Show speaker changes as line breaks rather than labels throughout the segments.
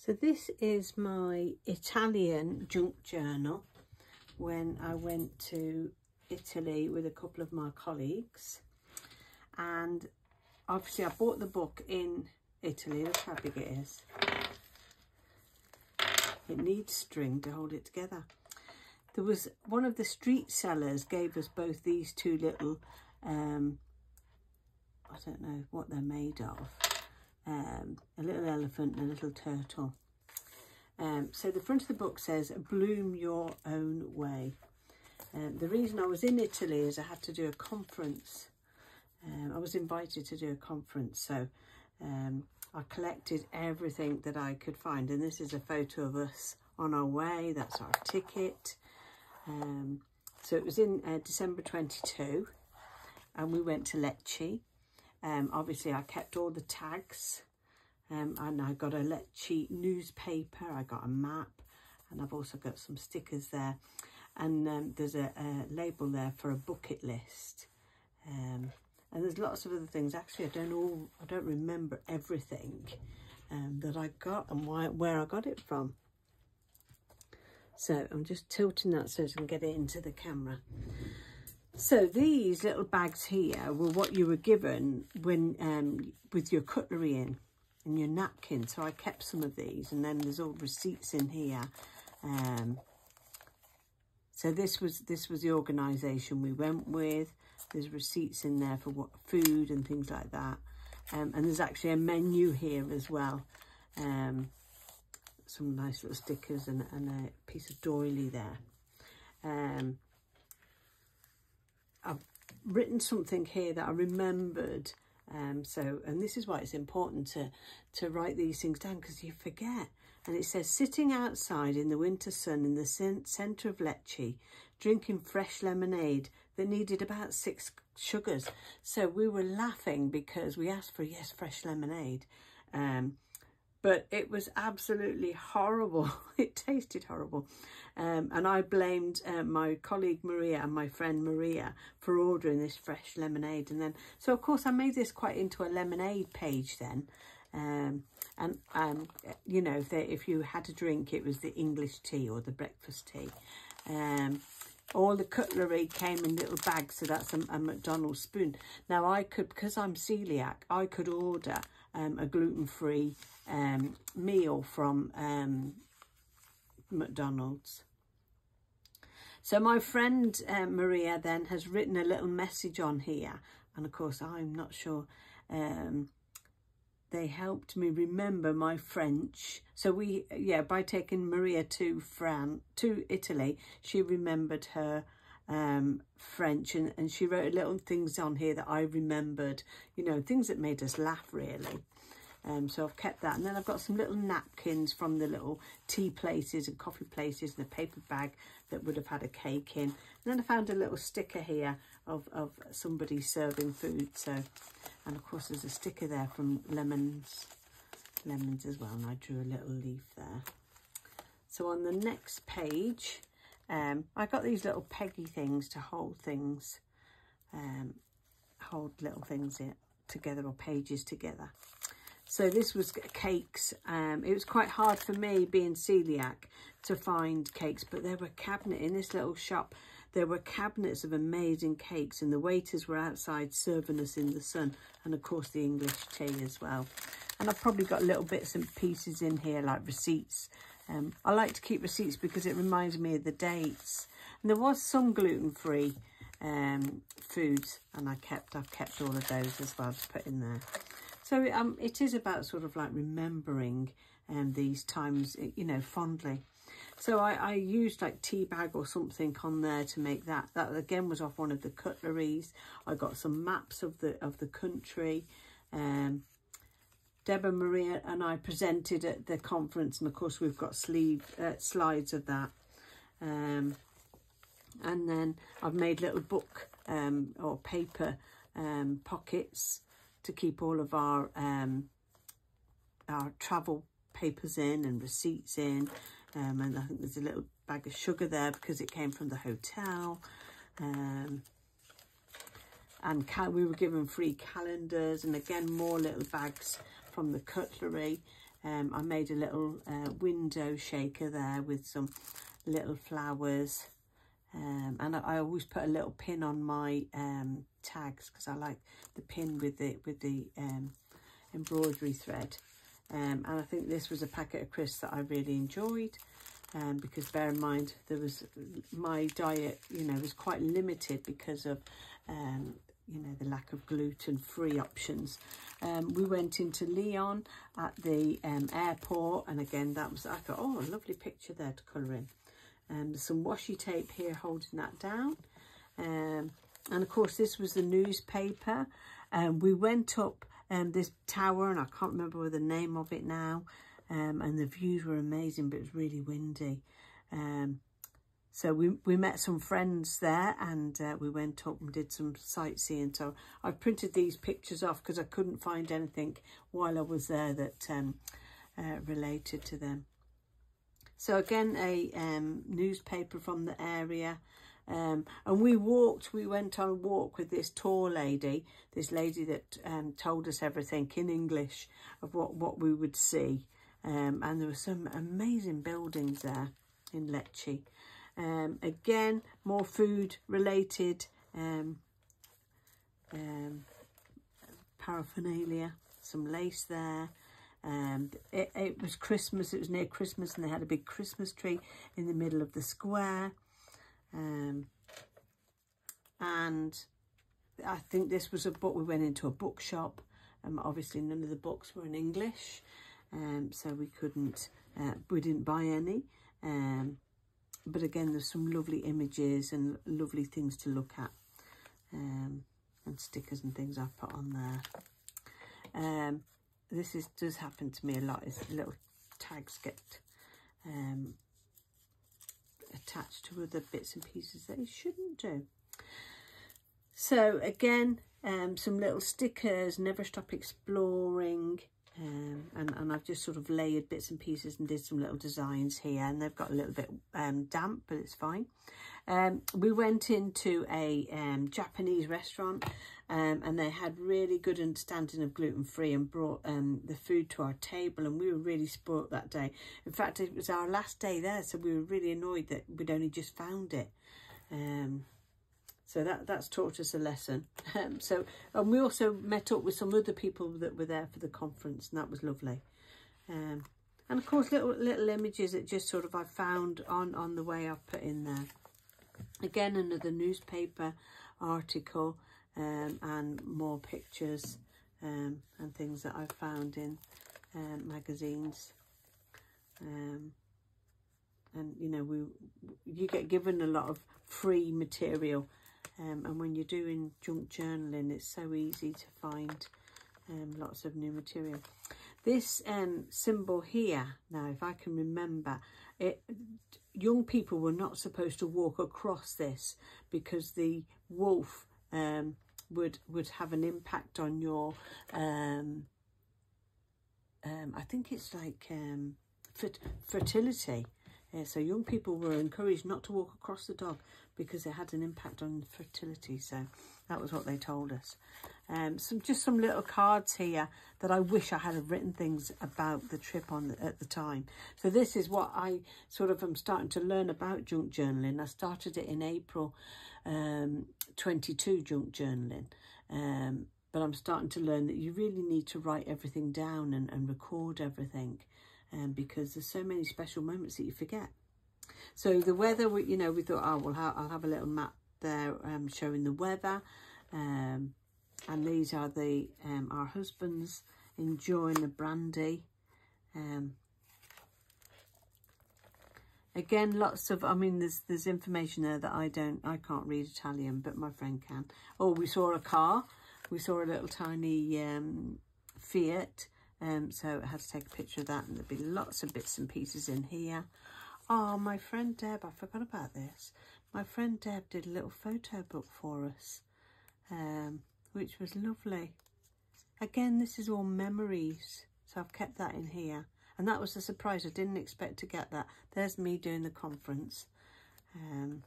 So this is my Italian junk journal when I went to Italy with a couple of my colleagues. And obviously I bought the book in Italy. Look how big it is. It needs string to hold it together. There was one of the street sellers gave us both these two little, I don't know what they're made of. A little elephant and a little turtle. So the front of the book says, bloom your own way. The reason I was in Italy is I had to do a conference. I was invited to do a conference, so I collected everything that I could find, and this is a photo of us on our way. That's our ticket. So it was in December 22, and we went to Lecce. Obviously I kept all the tags, and I got a Lecce newspaper, I got a map, and I've also got some stickers there, and there's a label there for a bucket list, and there's lots of other things. Actually, I don't remember everything that I got and where I got it from. So I'm just tilting that so I can get it into the camera. So these little bags here were what you were given when with your cutlery in and your napkin. So I kept some of these, and then there's all receipts in here. So this was the organisation we went with. There's receipts in there for what food and things like that. And there's actually a menu here as well. Some nice little stickers and a piece of doily there. I've written something here that I remembered. And this is why it's important to write these things down, because you forget. And it says, sitting outside in the winter sun in the centre of Lecce, drinking fresh lemonade that needed about 6 sugars. So we were laughing because we asked for, yes, fresh lemonade. But it was absolutely horrible. It tasted horrible. And I blamed my colleague Maria and my friend Maria for ordering this fresh lemonade. And then, so of course I made this quite into a lemonade page then. You know, if you had a drink, it was the English tea or the breakfast tea. All the cutlery came in little bags, so that's a McDonald's spoon. Now I could, because I'm celiac, I could order a gluten-free meal from McDonald's. So my friend Maria then has written a little message on here, and of course I'm not sure. They helped me remember my French. So by taking Maria to Italy, she remembered her French, and she wrote little things on here that I remembered, you know, things that made us laugh really. So I've kept that. And then I've got some little napkins from the little tea places and coffee places, and a paper bag that would have had a cake in. And then I found a little sticker here of somebody serving food. So, and of course there's a sticker there from lemons as well. And I drew a little leaf there. So on the next page, I got these little peggy things to hold things, hold little things together, or pages together. So this was cakes. It was quite hard for me, being celiac, to find cakes, but there were in this little shop. There were cabinets of amazing cakes, and the waiters were outside serving us in the sun, and of course the English tea as well. And I've probably got little bits and pieces in here like receipts. I like to keep receipts because it reminds me of the dates. And there was some gluten-free foods, and I've kept all of those as well to put in there. So it is about sort of like remembering these times, you know, fondly. So I used like tea bag or something on there to make that. That again was off one of the cutleries. I got some maps of the country. Deborah, Maria and I presented at the conference, and of course we've got slides of that. And then I've made little book or paper pockets to keep all of our travel papers in and receipts in. And I think there's a little bag of sugar there because it came from the hotel. And we were given free calendars, and again more little bags from the cutlery. I made a little window shaker there with some little flowers. And I always put a little pin on my tags because I like the pin with the embroidery thread. And I think this was a packet of crisps that I really enjoyed, because bear in mind my diet, you know, was quite limited because of you know, the lack of gluten-free options. We went into Lyon at the airport, and again that was, I thought, oh, a lovely picture there to colour in. There's some washi tape here holding that down, and of course this was the newspaper. We went up this tower, and I can't remember the name of it now, and the views were amazing, but it was really windy. So we met some friends there, and we went up and did some sightseeing. So I printed these pictures off because I couldn't find anything while I was there that related to them. So again, a newspaper from the area. And we went on a walk with this tour lady, this lady that told us everything in English of what we would see. And there were some amazing buildings there in Lecce. Again, more food related paraphernalia, some lace there. It was Christmas, it was near Christmas, and they had a big Christmas tree in the middle of the square. And I think this was a book. We went into a bookshop. Obviously none of the books were in English, so we didn't buy any. But again, there's some lovely images and lovely things to look at, and stickers and things I've put on there. This does happen to me a lot, is little tags get attached to other bits and pieces that it shouldn't do. So again, some little stickers, never stop exploring, and I've just sort of layered bits and pieces and did some little designs here, and they've got a little bit damp, but it's fine. We went into a Japanese restaurant, and they had really good understanding of gluten-free and brought the food to our table, and we were really spoilt that day. In fact, it was our last day there, so we were really annoyed that we'd only just found it. So that's taught us a lesson. And we also met up with some other people that were there for the conference, and that was lovely. And of course, little images that just sort of I found on the way I've put in there. Again, another newspaper article, and more pictures and things that I've found in magazines. And you know, you get given a lot of free material. And when you're doing junk journaling, it's so easy to find lots of new material. This symbol here, now if I can remember, young people were not supposed to walk across this because the wolf would have an impact on your, I think it's like fertility. So young people were encouraged not to walk across the dog because it had an impact on fertility. So that was what they told us. Just some little cards here that I wish I had written things about the trip on at the time. So this is what I sort of am starting to learn about junk journaling. I started it in April 22, junk journaling. But I'm starting to learn that you really need to write everything down and record everything. Because there's so many special moments that you forget. So the weather, we thought, oh, well, I'll have a little map there showing the weather. And these are our husbands enjoying the brandy. Again, lots of, there's information there that I can't read Italian, but my friend can. Oh, we saw a car. We saw a little tiny Fiat. So I had to take a picture of that, and there'll be lots of bits and pieces in here. Oh, my friend Deb, I forgot about this. My friend Deb did a little photo book for us, which was lovely. Again, this is all memories, so I've kept that in here. And that was a surprise. I didn't expect to get that. There's me doing the conference and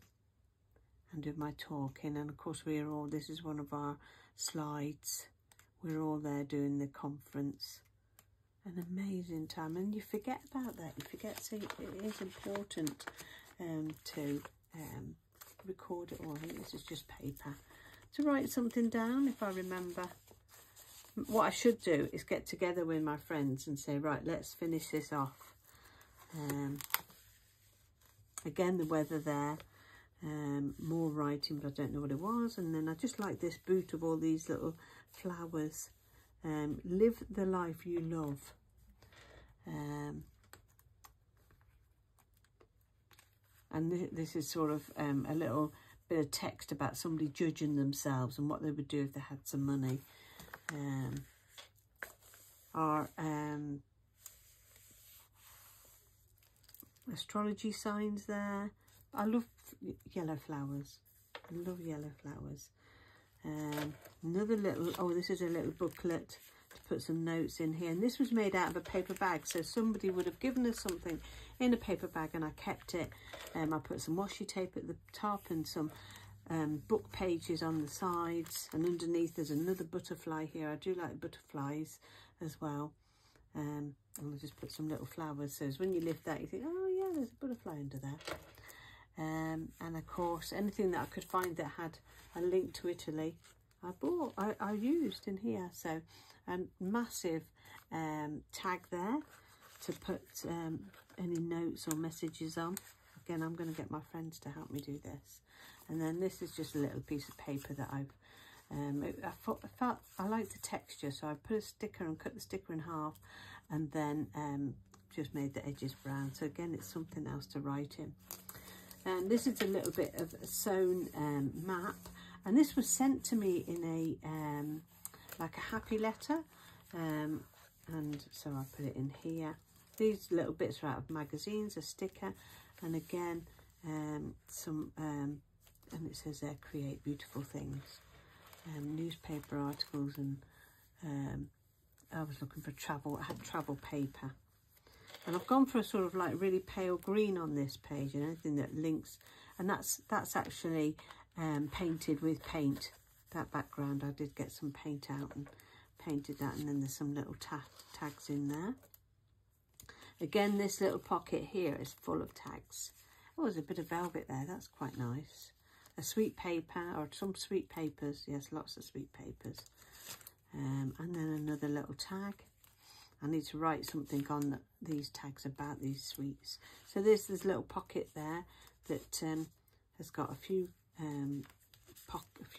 doing my talking. And of course, this is one of our slides. We're all there doing the conference. an amazing time, and you forget about that. You forget, so it is important to record it all. I think this is just paper to write something down if I remember. What I should do is get together with my friends and say, right, let's finish this off. Again, the weather there, more writing, but I don't know what it was. And then I just like this boot of all these little flowers. Live the life you love. And this is sort of a little bit of text about somebody judging themselves and what they would do if they had some money. Our astrology signs there. I love yellow flowers. I love yellow flowers. Another little, oh, this is a little booklet to put some notes in here. And this was made out of a paper bag. So somebody would have given us something in a paper bag and I kept it. I put some washi tape at the top and some book pages on the sides. And underneath there's another butterfly here. I do like butterflies as well. And I'll just put some little flowers. So when you lift that, you think, oh yeah, there's a butterfly under there. And of course, anything that I could find that had a link to Italy, I used in here. So a massive tag there to put any notes or messages on. Again, I'm going to get my friends to help me do this. And then this is just a little piece of paper that I've, I felt I like the texture, so I put a sticker and cut the sticker in half and then just made the edges brown. So again, it's something else to write in. And this is a little bit of a sewn map, and this was sent to me in a like a happy letter, and so I put it in here. These little bits are out of magazines, a sticker, and again some and it says there, create beautiful things. Newspaper articles, and I was looking for travel. I had travel paper. And I've gone for a sort of like really pale green on this page, and anything that links, and that's actually painted with paint. That background, I did get some paint out and painted that, and then there's some little tags in there. Again, this little pocket here is full of tags. Oh, there's a bit of velvet there, that's quite nice. A sweet paper, or some sweet papers, yes, lots of sweet papers. And then another little tag. I need to write something on these tags about these sweets. So there's this little pocket there that has got a few,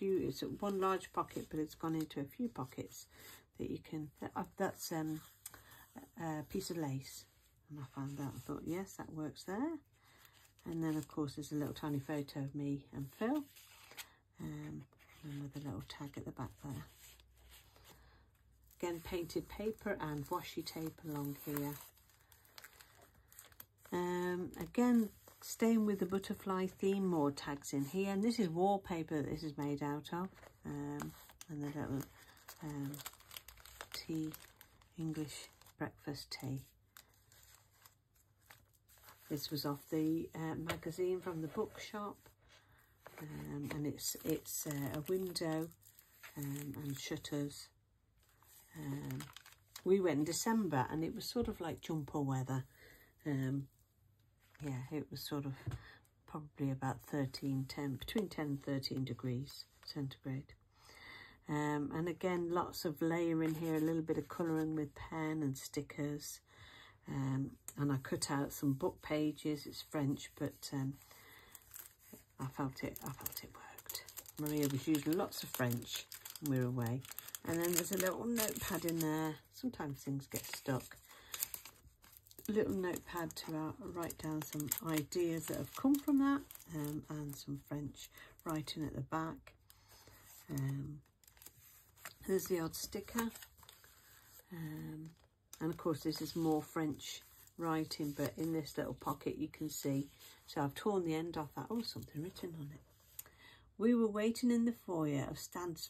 it's one large pocket, but it's gone into a few pockets that you can, that's a piece of lace. And I found that, I thought, yes, that works there. And then, of course, there's a little tiny photo of me and Phil. And another little tag at the back there. Again, painted paper and washi tape along here. Again, staying with the butterfly theme, more tags in here. And this is wallpaper that this is made out of. And the little tea, English breakfast tea. This was off the magazine from the bookshop. And it's a window and shutters. We went in December and it was sort of like jumper weather. Yeah, it was sort of probably about between 10 and 13 degrees centigrade. And again, lots of layering here, a little bit of colouring with pen and stickers. And I cut out some book pages. It's French, but I felt it worked. Maria was using lots of French when we were away. And then there's a little notepad in there. Sometimes things get stuck. A little notepad to write down some ideas that have come from that, and some French writing at the back. There's the odd sticker. And of course this is more French writing, but in this little pocket you can see. So I've torn the end off that. Oh, something written on it. We were waiting in the foyer of Stansted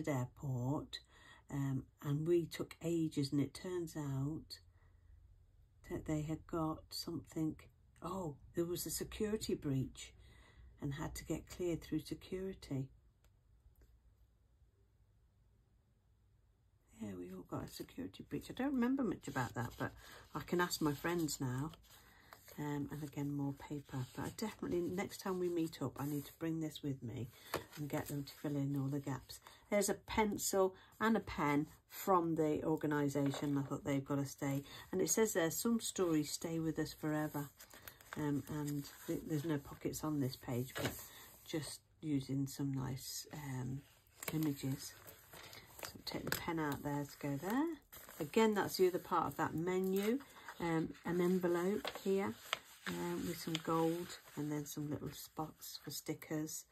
Airport, and we took ages, and it turns out that they had got something. Oh, there was a security breach and had to get cleared through security. Yeah, we all got a security breach. I don't remember much about that, but I can ask my friends now. And again, more paper. But I definitely, next time we meet up, I need to bring this with me and get them to fill in all the gaps. There's a pencil and a pen from the organisation. I thought they've got to stay. And it says there, some stories stay with us forever. And there's no pockets on this page, but just using some nice images. So take the pen out there to go there. Again, that's the other part of that menu. An envelope here with some gold and then some little spots for stickers,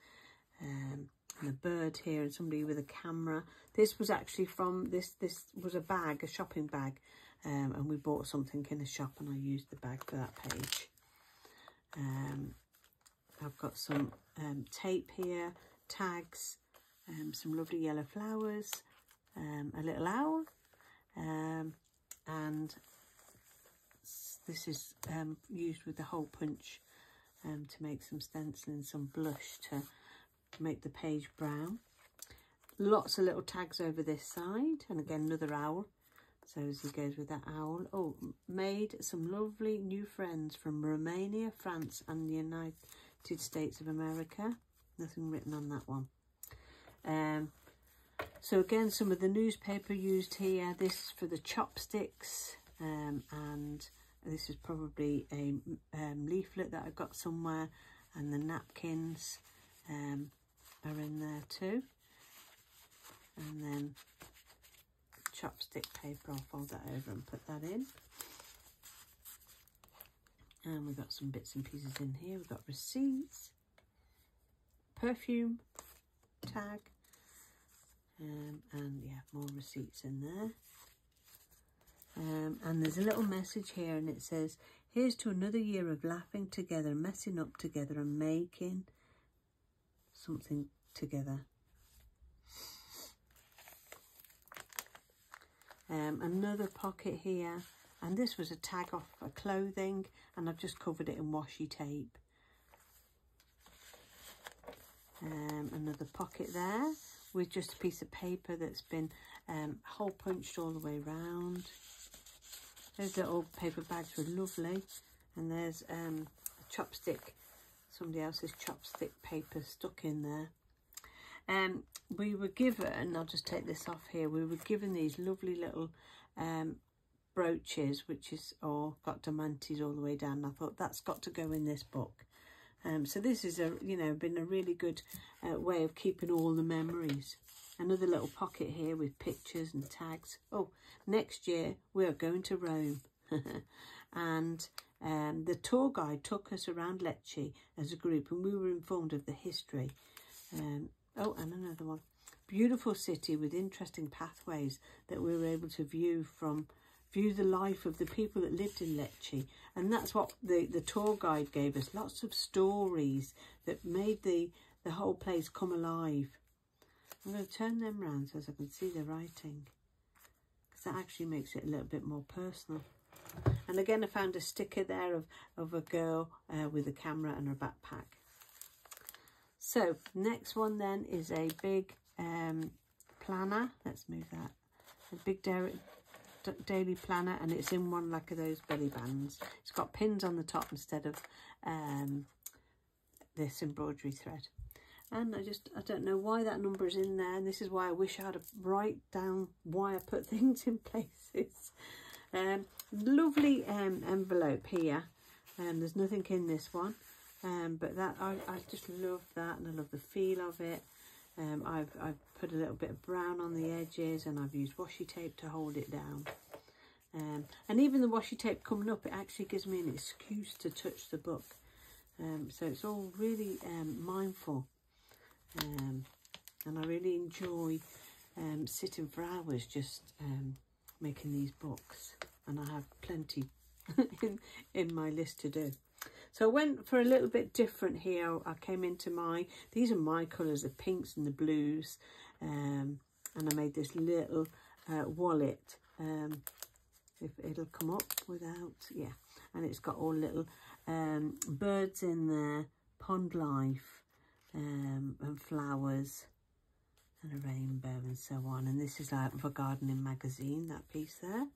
and a bird here and somebody with a camera. This was actually from this was a bag, a shopping bag, and we bought something in a shop and I used the bag for that page. I've got some tape here, tags, some lovely yellow flowers, a little owl, and this is used with the hole punch to make some stenciling, some blush to make the page brown. Lots of little tags over this side, and again another owl. So as he goes with that owl. Oh, made some lovely new friends from Romania, France and the United States of America. Nothing written on that one. So again, some of the newspaper used here. This is for the chopsticks, and this is probably a leaflet that I got somewhere, and the napkins are in there too. And then chopstick paper, I'll fold that over and put that in. And we've got some bits and pieces in here. We've got receipts, perfume, tag, and yeah, more receipts in there. And there's a little message here, and it says, here's to another year of laughing together, messing up together and making something together. Another pocket here, and this was a tag off a clothing, and I've just covered it in washi tape. Another pocket there with just a piece of paper that's been hole punched all the way round. Those little paper bags were lovely, and there's a chopstick, somebody else's chopstick paper stuck in there. We were given, I'll just take this off here, we were given these lovely little brooches, which is all got diamantes all the way down, and I thought that's got to go in this book. So this is been a really good way of keeping all the memories. Another little pocket here with pictures and tags. Oh, next year we are going to Rome. And the tour guide took us around Lecce as a group, and we were informed of the history. Oh, and another one. Beautiful city with interesting pathways that we were able to view the life of the people that lived in Lecce. And that's what the tour guide gave us. Lots of stories that made the whole place come alive. I'm going to turn them around so as I can see the writing, because that actually makes it a little bit more personal. And again, I found a sticker there of a girl with a camera and her backpack. So next one then is a big planner. Let's move that. A big daily planner, and it's in one like of those belly bands. It's got pins on the top instead of this embroidery thread. And I don't know why that number is in there, and this is why I wish I had to write down why I put things in places. Lovely envelope here, and there's nothing in this one, but that I just love that, and I love the feel of it. I've put a little bit of brown on the edges, and I've used washi tape to hold it down. And even the washi tape coming up, it actually gives me an excuse to touch the book. So it's all really mindful. And I really enjoy sitting for hours just making these books, and I have plenty in my list to do. So I went for a little bit different here. I came into these are my colours, the pinks and the blues, and I made this little wallet. If it'll come up without, yeah, and it's got all little birds in there, pond life, and flowers, and a rainbow and so on. And this is like of a gardening magazine, that piece there.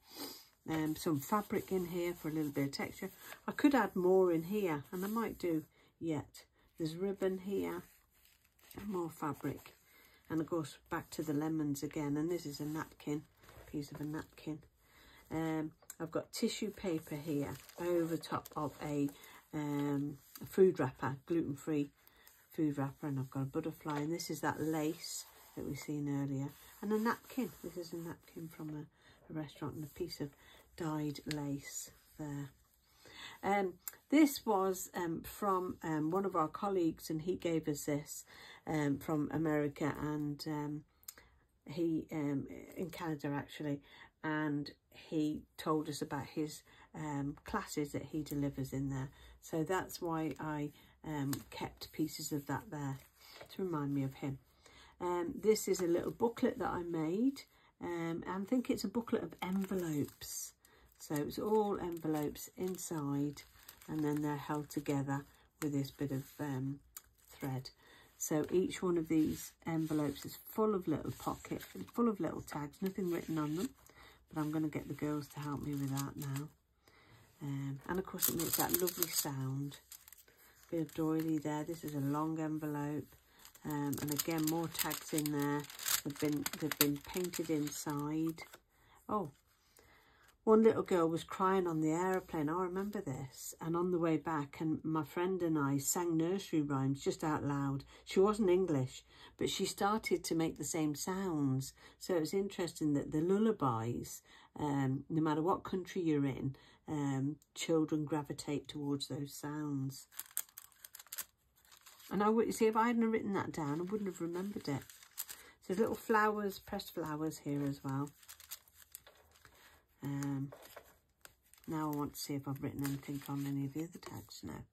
Some fabric in here for a little bit of texture. I could add more in here, and I might do yet. There's ribbon here and more fabric. And of course, back to the lemons again. And this is a napkin, piece of a napkin. I've got tissue paper here over top of a food wrapper, gluten-free food wrapper. And I've got a butterfly. And this is that lace that we've seen earlier. And a napkin. This is a napkin from a restaurant, and a piece of dyed lace there. This was from one of our colleagues, and he gave us this from America, and he in Canada actually, and he told us about his classes that he delivers in there. So that's why I kept pieces of that there to remind me of him. This is a little booklet that I made. I think it's a booklet of envelopes. So it's all envelopes inside, and then they're held together with this bit of thread. So each one of these envelopes is full of little pockets, full of little tags, nothing written on them. But I'm going to get the girls to help me with that now. And of course it makes that lovely sound. Bit of doily there. This is a long envelope. And again, more tags in there. They've been painted inside. Oh, one little girl was crying on the aeroplane. I remember this. And on the way back, and my friend and I sang nursery rhymes just out loud. She wasn't English, but she started to make the same sounds. So it was interesting that the lullabies, no matter what country you're in, children gravitate towards those sounds. And I would see, if I hadn't written that down, I wouldn't have remembered it. So little flowers, pressed flowers here as well. Now I want to see if I've written anything on any of the other tags now.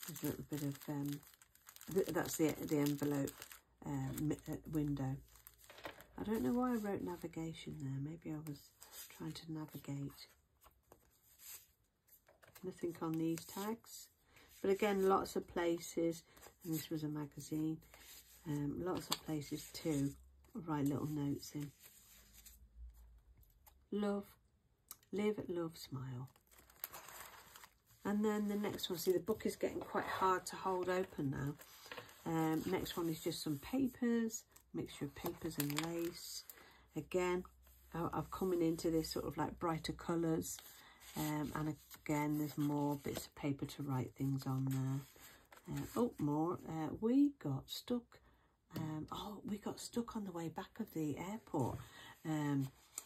There's a little bit of, that's the envelope window. I don't know why I wrote navigation there. Maybe I was trying to navigate. Nothing on these tags. But again, lots of places, and this was a magazine, lots of places to write little notes in. Love, live, love, smile. And then the next one, see the book is getting quite hard to hold open now. Next one is just some papers, mixture of papers and lace. Again, I've coming into this sort of like brighter colours. And again, there's more bits of paper to write things on there. Oh, more. We got stuck. We got stuck on the way back of the airport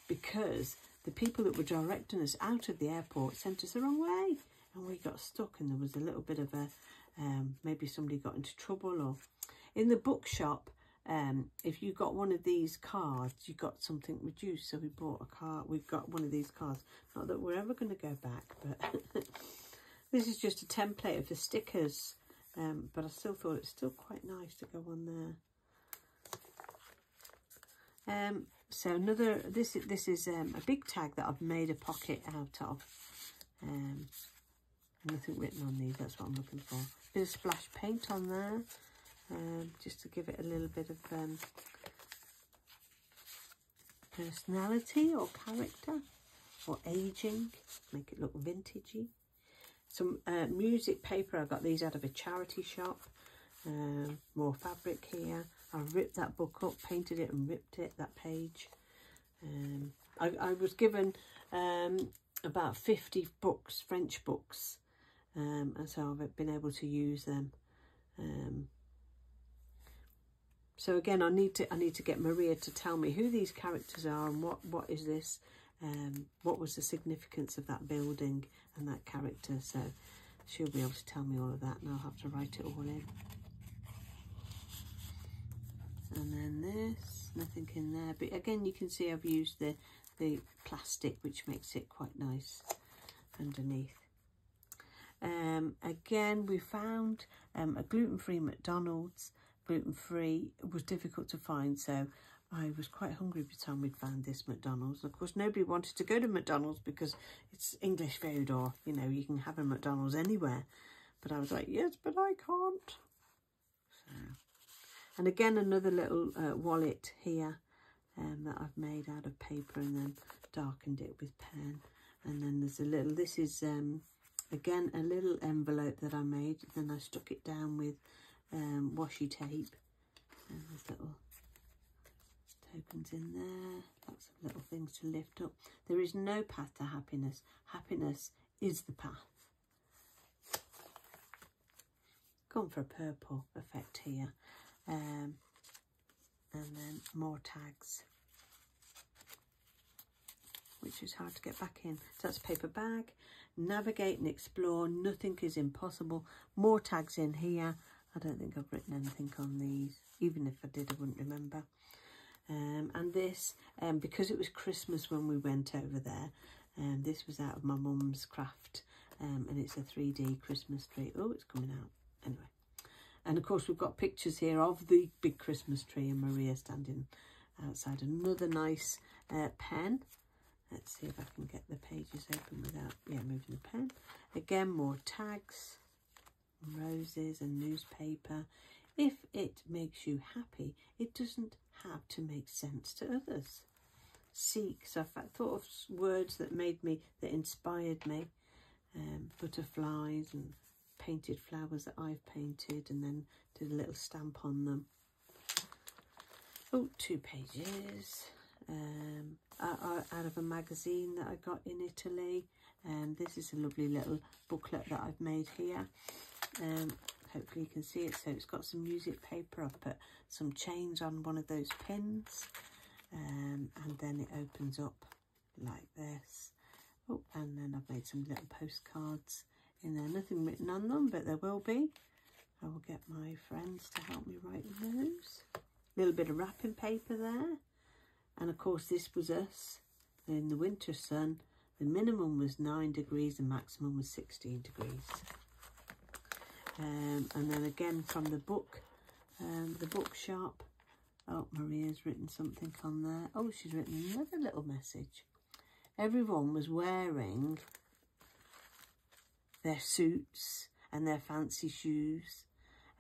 because the people that were directing us out of the airport sent us the wrong way, and we got stuck. And there was a little bit of a maybe somebody got into trouble, or in the bookshop. If you got one of these cards, you got something reduced. So we bought a card. We've got one of these cards. Not that we're ever going to go back, but this is just a template of the stickers. But I still thought it's still quite nice to go on there. So another, this is a big tag that I've made a pocket out of. Nothing written on these. That's what I'm looking for. Bit of splash paint on there. Just to give it a little bit of personality or character or aging, make it look vintagey. Some music paper. I got these out of a charity shop. More fabric here. I ripped that book up, painted it and ripped it, that page. I was given about 50 books, French books, and so I've been able to use them. So again, I need to get Maria to tell me who these characters are and what is this, what was the significance of that building and that character. So she'll be able to tell me all of that, and I'll have to write it all in. And then this, nothing in there. But again, you can see I've used the plastic, which makes it quite nice underneath. Again, we found a gluten-free McDonald's. Gluten-free was difficult to find, so I was quite hungry by the time we'd found this McDonald's. Of course, nobody wanted to go to McDonald's because it's English food, or, you know, you can have a McDonald's anywhere. but I was like, yes, but I can't. So, and again, another little wallet here that I've made out of paper and then darkened it with pen. And then there's a little, this is again a little envelope that I made, then I stuck it down with washi tape, and there's little tokens in there, lots of little things to lift up. There is no path to happiness. Happiness is the path. Gone for a purple effect here. And then more tags, which is hard to get back in. So that's a paper bag. Navigate and explore. Nothing is impossible. More tags in here. I don't think I've written anything on these. Even if I did, I wouldn't remember. And this, because it was Christmas when we went over there, this was out of my mum's craft, and it's a 3D Christmas tree. Oh, it's coming out. Anyway. And of course, we've got pictures here of the big Christmas tree and Maria standing outside. Another nice pen. Let's see if I can get the pages open without, moving the pen. Again, more tags, roses and newspaper. If it makes you happy, it doesn't have to make sense to others. Seek. So I thought of words that inspired me. Butterflies and painted flowers that I've painted, and then did a little stamp on them. Oh, 2 pages out of a magazine that I got in Italy, and this is a lovely little booklet that I've made here. Hopefully you can see it. So it's got some music paper. I've put some chains on one of those pins, and then it opens up like this. Oh, and then I've made some little postcards in there. Nothing written on them, but there will be. I will get my friends to help me write those. A little bit of wrapping paper there. And of course, this was us in the winter sun. The minimum was 9 degrees, the maximum was 16 degrees. And then again from the bookshop. Oh, Maria's written something on there. Oh, she's written another little message. Everyone was wearing their suits and their fancy shoes,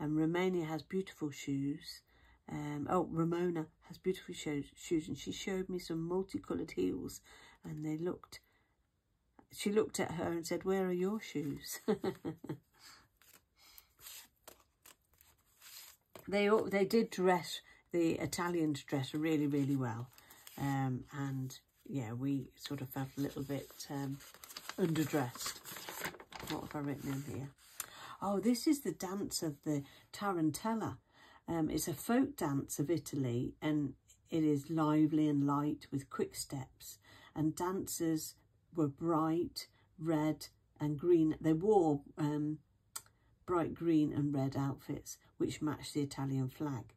and Romania has beautiful shoes. Ramona has beautiful shoes, and she showed me some multicoloured heels, and she looked at her and said, "Where are your shoes?" They did dress, the Italians dress really, really well, and yeah, we sort of felt a little bit underdressed. What have I written in here? Oh, this is the dance of the Tarantella. It's a folk dance of Italy, and it is lively and light with quick steps. And dancers were bright red and green. They wore bright green and red outfits, which matched the Italian flag.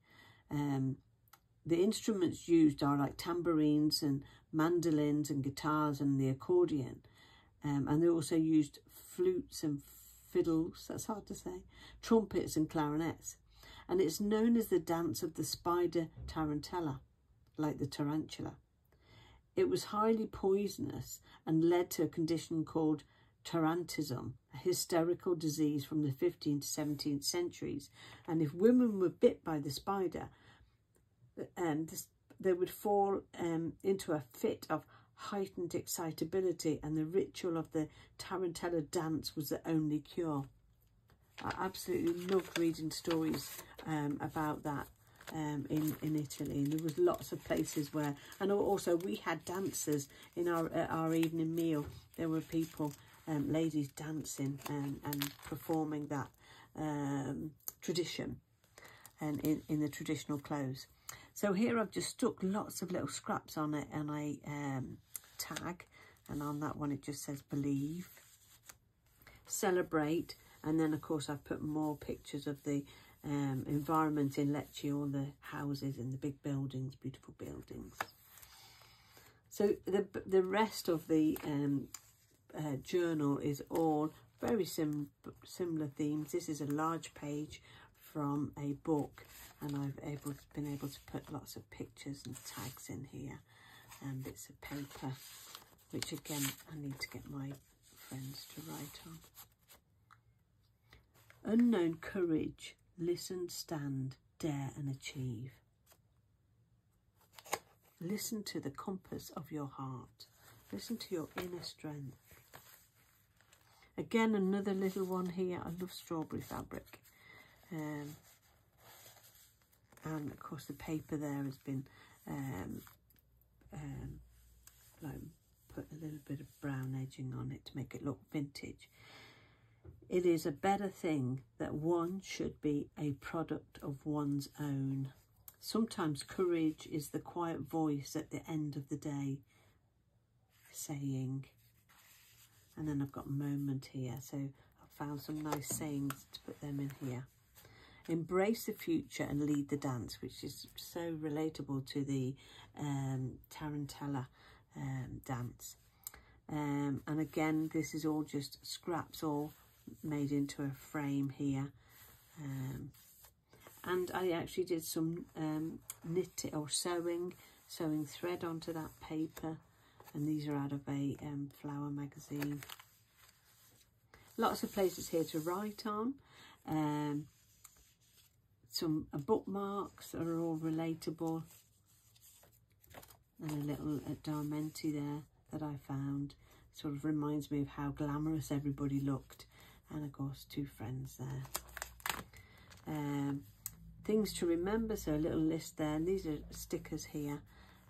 The instruments used are like tambourines and mandolins and guitars and the accordion. And they also used flutes and fiddles, that's hard to say, trumpets and clarinets. And it's known as the dance of the spider tarantella, like the tarantula. It was highly poisonous and led to a condition called tarantism, a hysterical disease from the 15th to 17th centuries. And if women were bit by the spider, they would fall into a fit of heightened excitability, and the ritual of the tarantella dance was the only cure. I absolutely loved reading stories about that in Italy, and there was lots of places where, and also we had dancers in our evening meal. There were people, ladies dancing and performing that tradition, and in the traditional clothes. So here I've just stuck lots of little scraps on it, and I tag, and on that one it just says believe, celebrate, and then of course I've put more pictures of the environment in Lecce, all the houses and the big buildings, beautiful buildings. So the rest of the journal is all very similar themes. This is a large page from a book, and I've been able to put lots of pictures and tags in here and bits of paper, which again I need to get my friends to write on. Unknown courage, listen, stand, dare and achieve. Listen to the compass of your heart. Listen to your inner strength. Again, another little one here. I love strawberry fabric. And of course the paper there has been like put a little bit of brown edging on it to make it look vintage. It is a better thing that one should be a product of one's own. Sometimes courage is the quiet voice at the end of the day saying, and then I've got a moment here, so I've found some nice sayings to put them in here. Embrace the future and lead the dance, which is so relatable to the Tarantella dance. And again, this is all just scraps all made into a frame here. And I actually did some knitting or sewing thread onto that paper, and these are out of a flower magazine. Lots of places here to write on. Some bookmarks are all relatable, and a little Darmenti there that I found. Sort of reminds me of how glamorous everybody looked, and of course 2 friends there. Things to remember, so a little list there, and these are stickers here,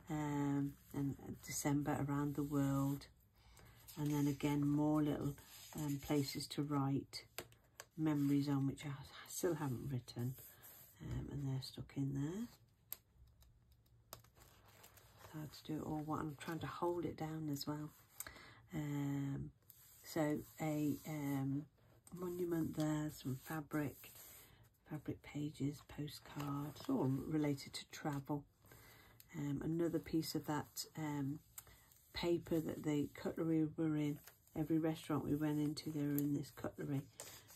and December around the world, and then again more little places to write memories on, which I still haven't written, and they're stuck in there. So I have to do it all. I'm trying to hold it down as well. So a monument there, some fabric pages, postcards, all related to travel. Another piece of that paper that the cutlery were in. Every restaurant we went into, they were in this cutlery.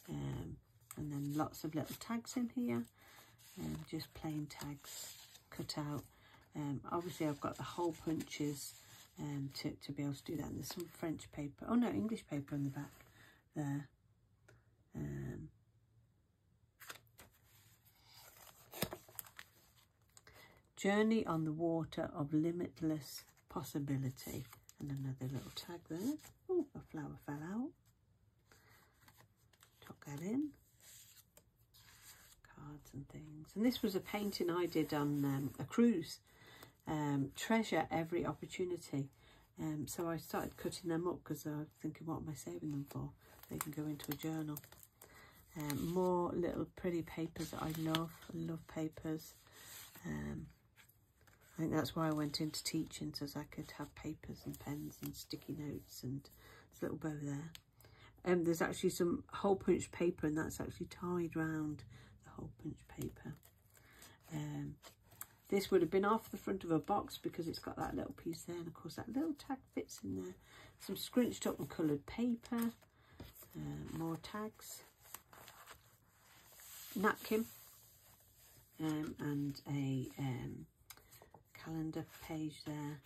And then lots of little tags in here, just plain tags cut out. Obviously I've got the hole punches to be able to do that. And there's some French paper, oh no, English paper on the back there. Journey on the water of limitless possibility. And another little tag there. Oh, a flower fell out. Tuck that in. Cards and things. And this was a painting I did on a cruise. Treasure every opportunity. So I started cutting them up because I was thinking, what am I saving them for? They can go into a journal. More little pretty papers that I love. I love papers. I think that's why I went into teaching, so I could have papers and pens and sticky notes, and this little bow there. There's actually some hole punch paper, and that's actually tied round the hole punch paper. This would have been off the front of a box because it's got that little piece there, and of course that little tag fits in there. Some scrunched up and coloured paper, more tags, napkin, and a calendar page there.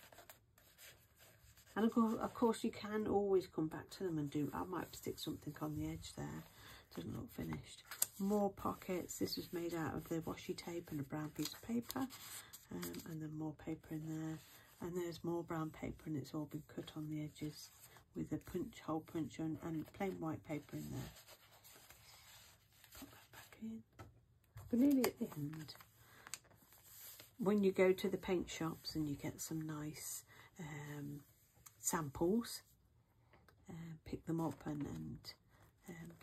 And of course you can always come back to them and do, I might stick something on the edge there, doesn't look finished. More pockets. This was made out of the washi tape and a brown piece of paper, and then more paper in there, and there's more brown paper, and it's all been cut on the edges with a hole punch and plain white paper in there. Put that back in. We're nearly at the end. When you go to the paint shops and you get some nice samples, pick them up and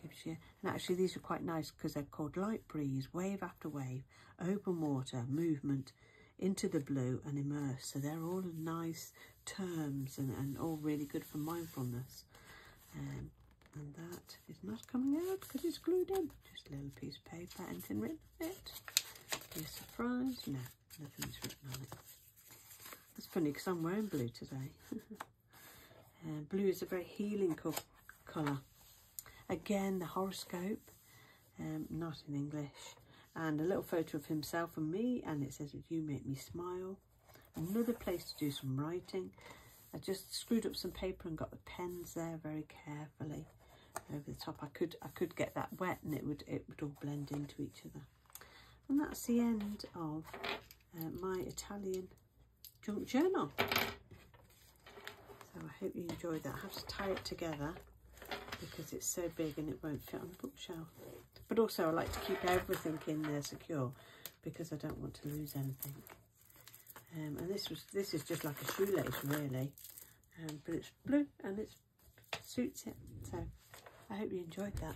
gives you, and actually these are quite nice because they're called Light Breeze, Wave After Wave, Open Water, Movement, Into the Blue and Immerse. So they're all nice terms and all really good for mindfulness. And that is not coming out because it's glued in. Just a little piece of paper, anything written on it. Be a surprise. No, nothing's written on it. That's funny because I'm wearing blue today. Blue is a very healing colour. Again, the horoscope, not in English, and a little photo of himself and me, and it says, "You make me smile." Another place to do some writing. I just screwed up some paper and got the pens there very carefully. over the top. I could get that wet and it would all blend into each other. And that's the end of my Italian junk journal. So I hope you enjoyed that. I have to tie it together because it's so big and it won't fit on the bookshelf. But also I like to keep everything in there secure because I don't want to lose anything. And this is just like a shoelace really, but it's blue and it suits it. So I hope you enjoyed that.